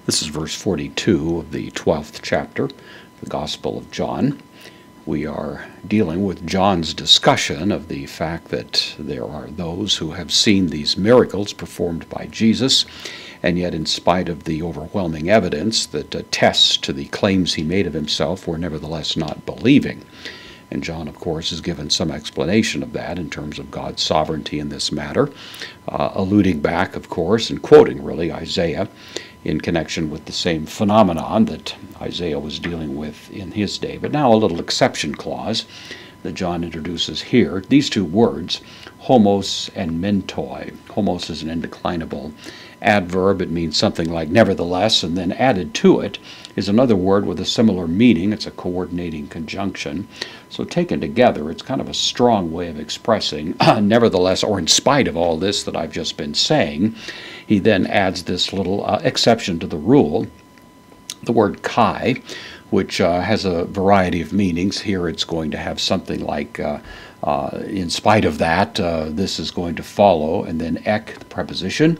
This is verse 42 of the 12th chapter, the Gospel of John. We are dealing with John's discussion of the fact that there are those who have seen these miracles performed by Jesus, and yet in spite of the overwhelming evidence that attests to the claims he made of himself, were nevertheless not believing. And John, of course, has given some explanation of that in terms of God's sovereignty in this matter, alluding back, of course, and quoting, really, Isaiah in connection with the same phenomenon that Isaiah was dealing with in his day. But now a little exception clause that John introduces here. These two words, homos and mentoi. Homos is an indeclinable adverb. It means something like nevertheless, and then added to it is another word with a similar meaning. It's a coordinating conjunction. So taken together, it's kind of a strong way of expressing nevertheless, or in spite of all this that I've just been saying. He then adds this little exception to the rule, the word kai, which has a variety of meanings. Here it's going to have something like, in spite of that, this is going to follow, and then ek, the preposition,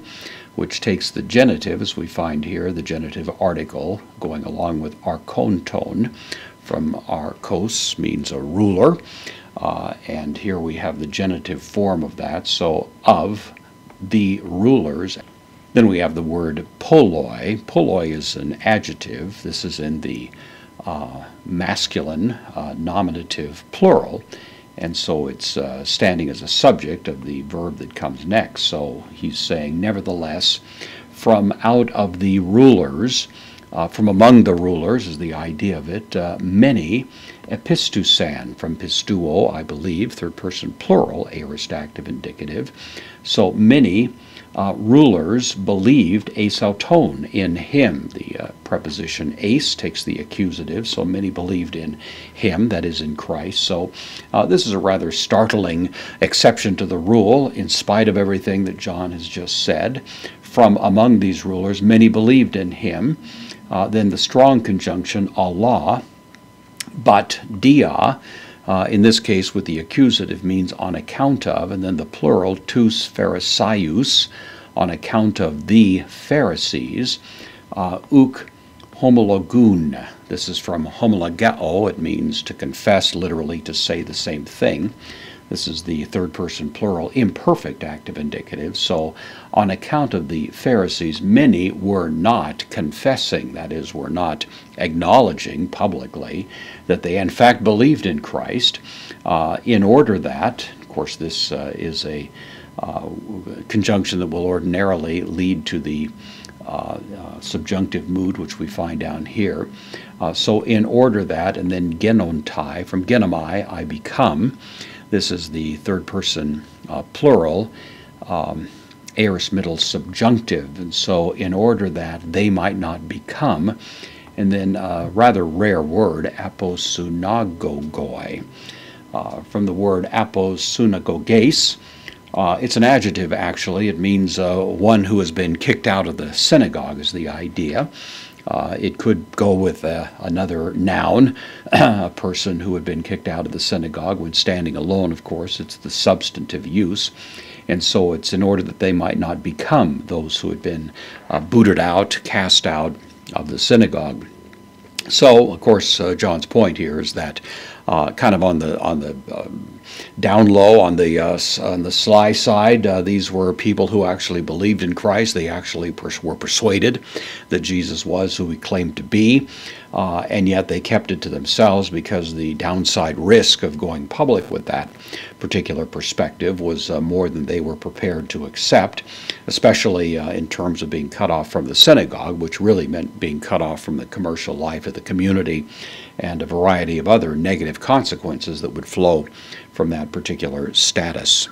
which takes the genitive, as we find here, the genitive article, going along with archonton, from archos, means a ruler, and here we have the genitive form of that, so of the rulers. Then we have the word poloi. Poloi is an adjective. This is in the masculine nominative plural, and so it's standing as a subject of the verb that comes next. So he's saying, nevertheless, from out of the rulers, from among the rulers is the idea of it, many, epistusan, from pistuo, I believe, third person plural, aorist active indicative. So many rulers believed asauton, in him. The preposition as takes the accusative, so many believed in him, that is in Christ. So this is a rather startling exception to the rule, in spite of everything that John has just said. From among these rulers, many believed in him. Then the strong conjunction, Allah, but dia, in this case with the accusative, means on account of, and then the plural, tous pharisaios, on account of the Pharisees, uk homologun. This is from homologeo. It means to confess, literally to say the same thing. This is the third person plural, imperfect active indicative. So on account of the Pharisees, many were not confessing, that is, were not acknowledging publicly that they in fact believed in Christ, in order that, of course this is a conjunction that will ordinarily lead to the subjunctive mood, which we find down here. So in order that, and then genontai, from genomai, I become. This is the third person plural, aorist middle subjunctive, and so in order that they might not become, and then a rather rare word, aposunagogoi, from the word aposunagoges. It's an adjective, actually. It means one who has been kicked out of the synagogue is the idea. It could go with another noun, a person who had been kicked out of the synagogue when standing alone, of course. It's the substantive use. And so it's in order that they might not become those who had been booted out, cast out of the synagogue. So, of course, John's point here is that kind of on the down low, on the sly side, these were people who actually believed in Christ. They actually were persuaded that Jesus was who he claimed to be, and yet they kept it to themselves because the downside risk of going public with that particular perspective was more than they were prepared to accept, especially in terms of being cut off from the synagogue, which really meant being cut off from the commercial life of the community, and a variety of other negative consequences that would flow from that particular status.